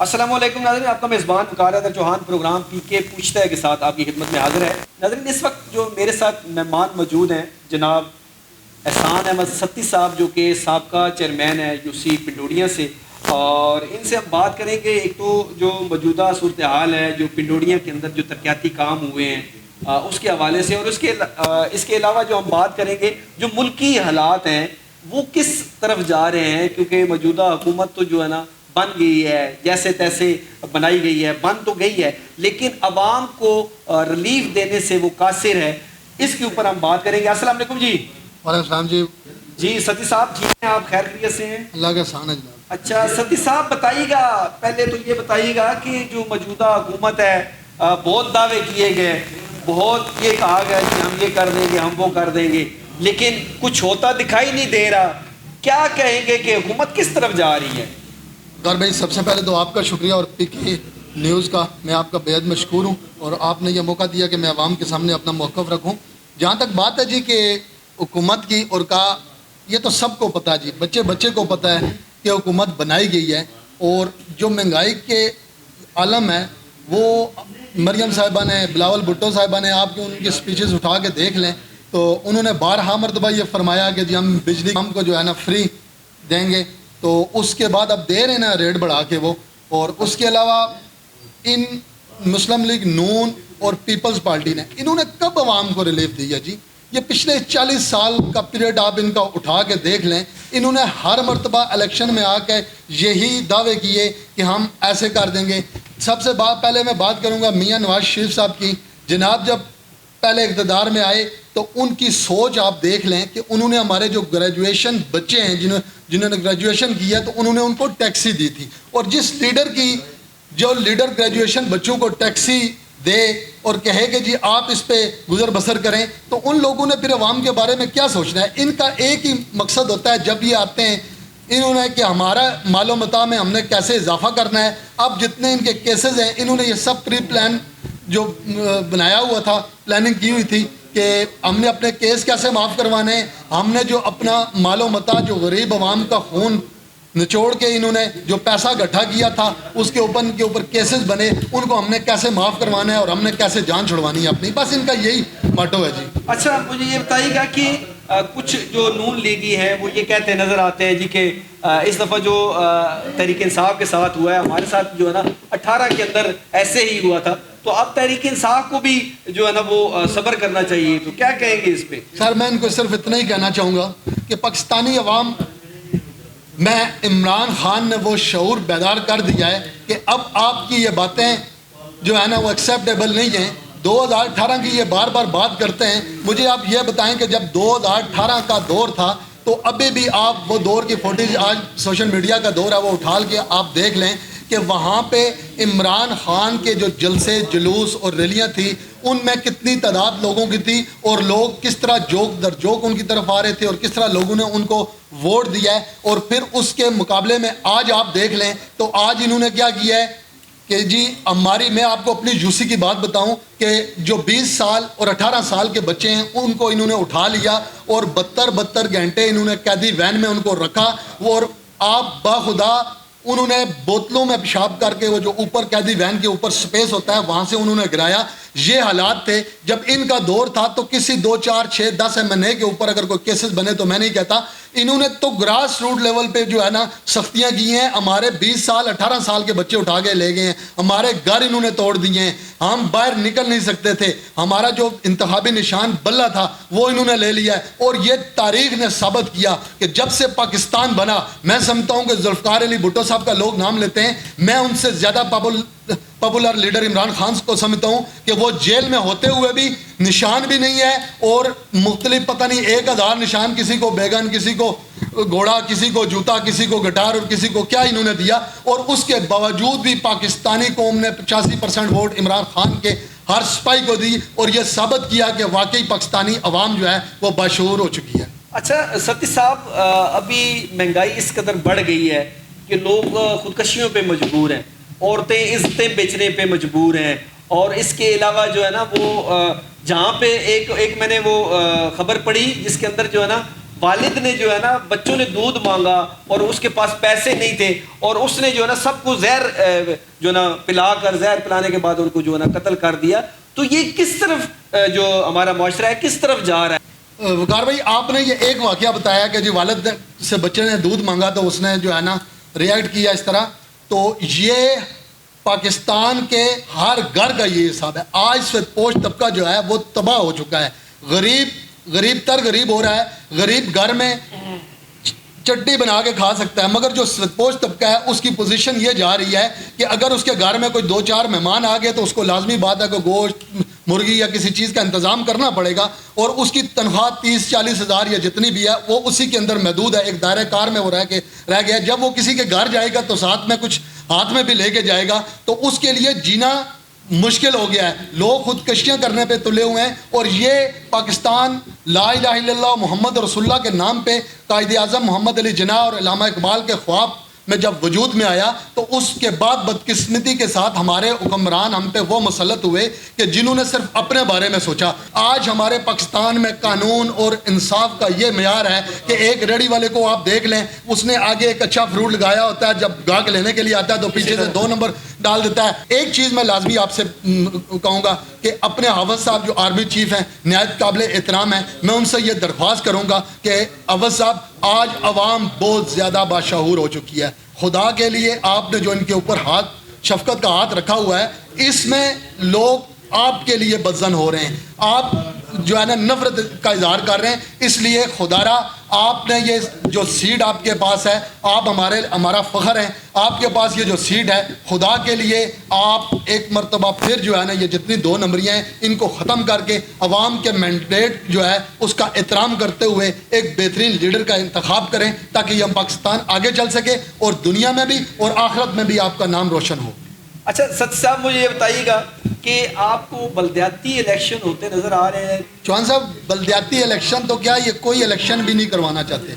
السلام علیکم ناظرین، آپ کا میزبان وقار حیدر چوہان پروگرام پی کے پوچھتا ہے کے ساتھ آپ کی خدمت میں حاضر ہے۔ ناظرین، اس وقت جو میرے ساتھ مہمان موجود ہیں جناب احسان احمد ستی صاحب، جو کہ سابقہ چیئرمین ہے یو سی پنڈوریاں سے، اور ان سے ہم بات کریں کہ ایک تو جو موجودہ صورتحال ہے جو پنڈوریاں کے اندر جو ترقیاتی کام ہوئے ہیں اس کے حوالے سے، اور اس کے علاوہ جو ہم بات کریں گے جو ملکی حالات ہیں وہ کس طرف جا رہے ہیں، کیونکہ موجودہ حکومت تو جو ہے نا بن گئی ہے، جیسے تیسے بنائی گئی ہے، بن تو گئی ہے لیکن عوام کو ریلیف دینے سے وہ قاصر ہے۔ اس کے اوپر ہم بات کریں گے۔ السلام علیکم جی۔ وعلیکم السلام جی۔ جی ستی صاحب ٹھیک ہیں؟ آپ خیر خیریت سے ہیں؟ اللہ کا احسان ہے جناب۔ اچھا ستی صاحب بتائیے گا، پہلے تو یہ بتائیے گا کہ جو موجودہ حکومت ہے بہت دعوے کیے گئے، بہت یہ کہا گیا کہ ہم یہ کر دیں گے، ہم وہ کر دیں گے، لیکن کچھ ہوتا دکھائی نہیں دے رہا۔ کیا کہیں گے کہ حکومت کس طرف جا رہی ہے؟ غور بھائی، سب سے پہلے تو آپ کا شکریہ، اور پی کے نیوز کا میں آپ کا بےحد مشکور ہوں، اور آپ نے یہ موقع دیا کہ میں عوام کے سامنے اپنا موقف رکھوں۔ جہاں تک بات ہے جی کہ حکومت کی اور کا، یہ تو سب کو پتہ ہے جی، بچے بچے کو پتہ ہے کہ حکومت بنائی گئی ہے، اور جو مہنگائی کے عالم ہے وہ مریم صاحبہ نے، بلاول بھٹو صاحبہ نے، آپ کی ان کی سپیچز اٹھا کے دیکھ لیں تو انہوں نے بارہا مرتبہ یہ فرمایا کہ جی ہم بجلی ہم کو جو ہے نا فری دیں گے، تو اس کے بعد اب دے رہے نا ریٹ بڑھا کے وہ۔ اور اس کے علاوہ ان مسلم لیگ نون اور پیپلز پارٹی نے، انہوں نے کب عوام کو ریلیف دی ہے جی؟ یہ پچھلے 40 سال کا پیریڈ آپ ان کا اٹھا کے دیکھ لیں، انہوں نے ہر مرتبہ الیکشن میں آ کے یہی دعوے کیے کہ ہم ایسے کر دیں گے۔ سب سے پہلے میں بات کروں گا میاں نواز شریف صاحب کی۔ جناب جب پہلے اقتدار میں آئے تو ان کی سوچ آپ دیکھ لیں کہ انہوں نے ہمارے جو گریجویشن بچے ہیں جنہوں نے گریجویشن کی ہے تو انہوں نے ان کو ٹیکسی دی تھی، اور جس لیڈر گریجویشن بچوں کو ٹیکسی دے اور کہے کہ جی آپ اس پہ گزر بسر کریں، تو ان لوگوں نے پھر عوام کے بارے میں کیا سوچنا ہے؟ ان کا ایک ہی مقصد ہوتا ہے جب یہ آتے ہیں انہوں نے کہ ہمارا مال و متاع میں ہم نے کیسے اضافہ کرنا ہے۔ اب جتنے ان کے کیسز ہیں انہوں نے یہ سب پری پلان جو بنایا ہوا تھا، پلاننگ کی ہوئی تھی کہ ہم نے اپنے کیس کیسے معاف کروانے ہیں، ہم نے جو اپنا مال و متاع، جو غریب عوام کا خون نچوڑ کے انہوں نے جو پیسہ گٹھا کیا تھا اس کے اوپر کیسز بنے، ان کو ہم نے کیسے معاف کروانا ہے اور ہم نے کیسے جان چھڑوانی ہے اپنی، بس ان کا یہی موٹو ہے جی۔ اچھا مجھے یہ بتائیے گا کہ کچھ جو نون لیگی ہیں وہ یہ کہتے نظر آتے ہیں جی کہ اس دفعہ جو تحریک انصاف کے ساتھ ہوا ہے، ہمارے ساتھ جو ہے نا 18 کے اندر ایسے ہی ہوا تھا، تو اب تحریک انصاف کو بھی جو ہے نا وہ صبر کرنا چاہیے، تو کیا کہیں گے اس پہ؟ سر میں ان کو صرف اتنا ہی کہنا چاہوں گا کہ پاکستانی عوام میں عمران خان نے وہ شعور بیدار کر دیا ہے کہ اب آپ کی یہ باتیں جو ہے نا وہ ایکسیپٹیبل نہیں ہیں۔ 2018 کی یہ بار بار بات کرتے ہیں، مجھے آپ یہ بتائیں کہ جب 2018 کا دور تھا تو ابھی بھی آپ وہ دور کی فوٹیج، آج سوشل میڈیا کا دور ہے، وہ اٹھا کے آپ دیکھ لیں کہ وہاں پہ عمران خان کے جو جلسے جلوس اور ریلیاں تھیں ان میں کتنی تعداد لوگوں کی تھی، اور لوگ کس طرح جوک در جوک ان کی طرف آ رہے تھے، اور کس طرح لوگوں نے ان کو ووٹ دیا ہے۔ اور پھر اس کے مقابلے میں آج آپ دیکھ لیں تو آج انہوں نے کیا کیا ہے کہ جی میں آپ کو اپنی یوسی کی بات بتاؤں کہ جو 20 سال اور 18 سال کے بچے ہیں ان کو انہوں نے اٹھا لیا اور 72 گھنٹے انہوں نے قیدی وین میں ان کو رکھا، اور آپ باخدا انہوں نے بوتلوں میں پیشاب کر کے وہ جو اوپر قیدی وین کے اوپر سپیس ہوتا ہے وہاں سے انہوں نے گرایا۔ یہ حالات تھے جب ان کا دور تھا، تو کسی 2 4 6 10 MNA کے اوپر اگر کوئی کیسز بنے تو میں نہیں کہتا، انہوں نے تو گراس روٹ لیول پہ جو ہے نا سختیاں کی ہیں۔ ہمارے 20 سال 18 سال کے بچے اٹھا کے لے گئے ہیں، ہمارے گھر انہوں نے توڑ دیے ہیں، ہم باہر نکل نہیں سکتے تھے، ہمارا جو انتخابی نشان بلہ تھا وہ انہوں نے لے لیا ہے۔ اور یہ تاریخ نے ثابت کیا کہ جب سے پاکستان بنا، میں سمجھتا ہوں کہ ذوالفقار علی بھٹو صاحب کا لوگ نام لیتے ہیں، میں ان سے زیادہ پاپولر لیڈر عمران خان کو سمجھتا ہوں کہ وہ جیل میں ہوتے ہوئے بھی نشان بھی نہیں ہے، اور مختلف پتہ نہیں 1000 نشان، کسی کو بیگن، کسی کو گھوڑا، کسی کو جوتا، کسی کو گٹار، اور کسی کو کیا انہوں نے دیا، اور اس کے باوجود بھی پاکستانی قوم نے 85% ووٹ عمران خان کے ہر سپاہی کو دی، اور یہ ثابت کیا کہ واقعی پاکستانی عوام جو ہے وہ باشعور ہو چکی ہے۔ اچھا ستی صاحب، ابھی مہنگائی اس قدر بڑھ گئی ہے کہ لوگ خودکشیوں پہ مجبور ہیں، عورتیں عزتیں بیچنے پہ مجبور ہیں، اور اس کے علاوہ جو ہے نا وہ جہاں پہ ایک میں نے وہ خبر پڑھی جس کے اندر جو ہے نا والد نے جو ہے نا بچوں نے دودھ مانگا اور اس کے پاس پیسے نہیں تھے اور اس نے جو ہے نا سب کو زہر جو ہے نا پلا کر زہر پلانے کے بعد ان کو جو ہے نا قتل کر دیا. تو یہ کس طرف جو ہمارا معاشرہ ہے کس طرف جا رہا ہے؟ وقار بھائی آپ نے یہ ایک واقعہ بتایا کہ جی والد سے بچے نے دودھ مانگا تو اس نے جو ہے نا ریئیکٹ کیا اس طرح. تو یہ پاکستان کے ہر گھر کا یہ حساب ہے. آج سفید پوش طبقہ جو ہے وہ تباہ ہو چکا ہے. غریب تر غریب ہو رہا ہے. غریب گھر میں چٹی بنا کے کھا سکتا ہے, مگر جو سفید پوش طبقہ ہے اس کی پوزیشن یہ جا رہی ہے کہ اگر اس کے گھر میں کوئی 2-4 مہمان آ گئے تو اس کو لازمی بات ہے کہ گوشت مرغی یا کسی چیز کا انتظام کرنا پڑے گا, اور اس کی تنخواہ 30-40 ہزار یا جتنی بھی ہے وہ اسی کے اندر محدود ہے. ایک دائرہ کار میں وہ رہ گیا. جب وہ کسی کے گھر جائے گا تو ساتھ میں کچھ ہاتھ میں بھی لے کے جائے گا, تو اس کے لیے جینا مشکل ہو گیا ہے. لوگ خودکشیاں کرنے پہ تلے ہوئے ہیں, اور یہ پاکستان لا الہ الا اللہ محمد رسول اللہ کے نام پہ قائد اعظم محمد علی جناح اور علامہ اقبال کے خواب میں جب وجود میں آیا تو اس کے بعد بدقسمتی کے ساتھ ہمارے حکمران ہم پہ وہ مسلط ہوئے کہ جنہوں نے صرف اپنے بارے میں سوچا. آج ہمارے پاکستان میں قانون اور انصاف کا یہ معیار ہے کہ ایک ریڑھی والے کو آپ دیکھ لیں, اس نے آگے ایک اچھا فروٹ لگایا ہوتا ہے, جب گاہک لینے کے لیے آتا ہے تو پیچھے سے 2 نمبر ڈال دیتا ہے. ایک چیز میں لازمی آپ سے کہوں گا کہ اپنے حافظ صاحب جو آرمی چیف ہیں نہایت قابل احترام ہیں, میں ان سے یہ درخواست کروں گا کہ حافظ صاحب آج عوام بہت زیادہ باشعور ہو چکی ہے. خدا کے لیے آپ نے جو ان کے اوپر شفقت کا ہاتھ رکھا ہوا ہے, اس میں لوگ آپ کے لیے بدظن ہو رہے ہیں, آپ جو ہے نا نفرت کا اظہار کر رہے ہیں. اس لیے خدا را آپ نے یہ جو سیٹ آپ کے پاس ہے, آپ ہمارا فخر ہیں, آپ کے پاس یہ جو سیٹ ہے, خدا کے لیے آپ ایک مرتبہ پھر جو ہے نا یہ جتنی 2 نمبریاں ہیں ان کو ختم کر کے عوام کے مینڈیٹ جو ہے اس کا احترام کرتے ہوئے ایک بہترین لیڈر کا انتخاب کریں تاکہ یہ پاکستان آگے چل سکے اور دنیا میں بھی اور آخرت میں بھی آپ کا نام روشن ہو. اچھا سچ صاحب مجھے یہ بتائیے گا کہ آپ کو بلدیاتی الیکشن ہوتے نظر آ رہے ہیں؟ چوہان صاحب بلدیاتی الیکشن تو کیا یہ کوئی الیکشن بھی نہیں کروانا چاہتے,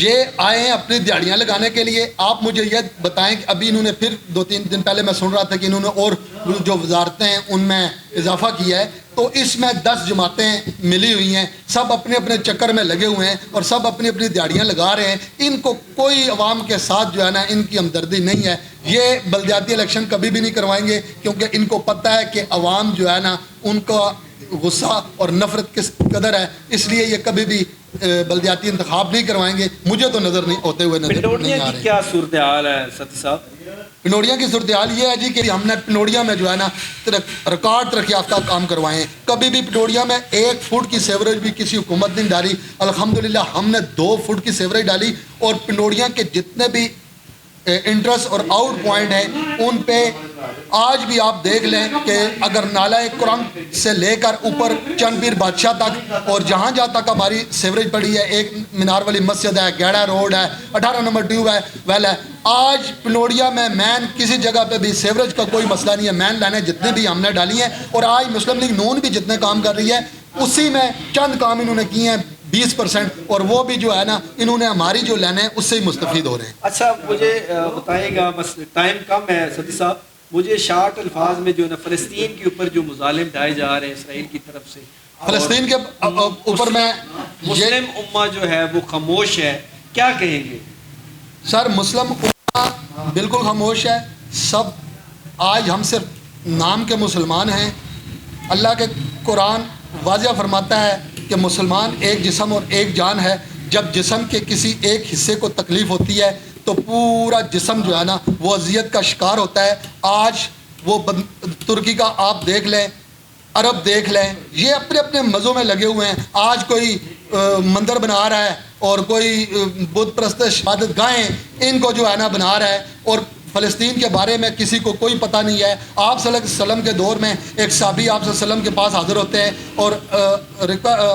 یہ آئے ہیں اپنی دیہڑیاں لگانے کے لیے. آپ مجھے یہ بتائیں کہ ابھی انہوں نے پھر 2-3 دن پہلے میں سن رہا تھا کہ انہوں نے اور جو وزارتیں ہیں ان میں اضافہ کیا ہے, تو اس میں 10 جماعتیں ملی ہوئی ہیں, سب اپنے اپنے چکر میں لگے ہوئے ہیں اور سب اپنی اپنی دیہڑیاں لگا رہے ہیں. ان کو کوئی عوام کے ساتھ جو ہے نا ان کی ہمدردی نہیں ہے. یہ بلدیاتی الیکشن کبھی بھی نہیں کروائیں گے کیونکہ ان کو پتہ ہے کہ عوام جو ہے نا ان کا غصہ اور نفرت کس قدر ہے, اس لیے یہ کبھی بھی بلدیاتی انتخاب نہیں کروائیں گے. مجھے تو نظر نہیں ہوتے ہوئے نظر نہیں آ رہے. کیا صورتحال ہے ستی صاحب؟ پنوڑیاں کی صورتحال یہ ہے جی کہ ہم نے پنوڑیاں میں جو ہے نا ریکارڈ ترقی یافتہ کام کروائے ہیں. کبھی بھی پنوڑیاں میں 1 فٹ کی سیوریج بھی کسی حکومت نے ڈالی. الحمدللہ ہم نے 2 فٹ کی سیوریج ڈالی, اور پنوڑیاں کے جتنے بھی انٹرسٹ اور آؤٹ پوائنٹ ہیں ان پہ آج بھی آپ دیکھ لیں کہ اگر نالہ کرنگ سے لے کر اوپر چند پیر بادشاہ تک اور جہاں تک ہماری سیوریج پڑی ہے, ایک مینار والی مسجد ہے, گیڑا روڈ ہے, 18 نمبر ٹیوب ہے, ویل ہے. آج پنوڑیا میں مین کسی جگہ پہ بھی سیوریج کا کوئی مسئلہ نہیں ہے. مین لائنیں جتنے بھی ہم نے ڈالی ہیں, اور آج مسلم لیگ نون بھی جتنے کام کر رہی ہے اسی میں چند کام انہوں نے کیے ہیں 20%, اور وہ بھی جو ہے نا انہوں نے ہماری جو لائنیں اس سے ہی مستفید ہو رہے ہیں. اچھا مجھے بتائیے گا, بس ٹائم کم ہے ستی صاحب, مجھے شارٹ الفاظ میں جو ہے نا فلسطین کے اوپر جو مظالم ڈھائے جا رہے ہیں اسرائیل کی طرف سے, فلسطین کے اوپر میں مسلم امہ جو ہے وہ خاموش ہے, کیا کہیں گے؟ سر مسلم امہ بالکل خاموش ہے. سب آج ہم صرف نام کے مسلمان ہیں. اللہ کے قرآن واضح فرماتا ہے کہ مسلمان ایک جسم اور ایک جان ہے. جب جسم کے کسی ایک حصے کو تکلیف ہوتی ہے تو پورا جسم جو ہے نا وہ اذیت کا شکار ہوتا ہے. آج وہ ترکی کا آپ دیکھ لیں, عرب دیکھ لیں, یہ اپنے اپنے مزوں میں لگے ہوئے ہیں. آج کوئی مندر بنا رہا ہے اور کوئی بت پرستش عبادت گاہیں ان کو جو ہے نا بنا رہا ہے, اور فلسطین کے بارے میں کسی کو کوئی پتہ نہیں ہے. آپ صلی اللہ علیہ وسلم کے دور میں ایک صحابی آپ صلی اللہ علیہ وسلم کے پاس حاضر ہوتے ہیں اور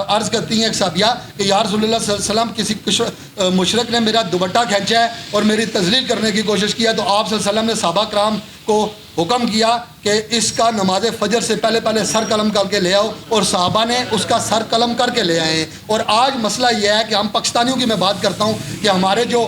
عرض کرتی ہیں ایک صحابیہ کہ یا رسول اللہ صلی اللہ علیہ وسلم کسی مشرک نے میرا دوپٹہ کھینچا ہے اور میری تذلیل کرنے کی کوشش کیا. تو آپ صلی اللہ علیہ وسلم نے صحابہ کرام کو حکم کیا کہ اس کا نماز فجر سے پہلے سر قلم کر کے لے آؤ, اور صحابہ نے اس کا سر قلم کر کے لے آئے ہیں. اور آج مسئلہ یہ ہے کہ ہم پاکستانیوں کی میں بات کرتا ہوں کہ ہمارے جو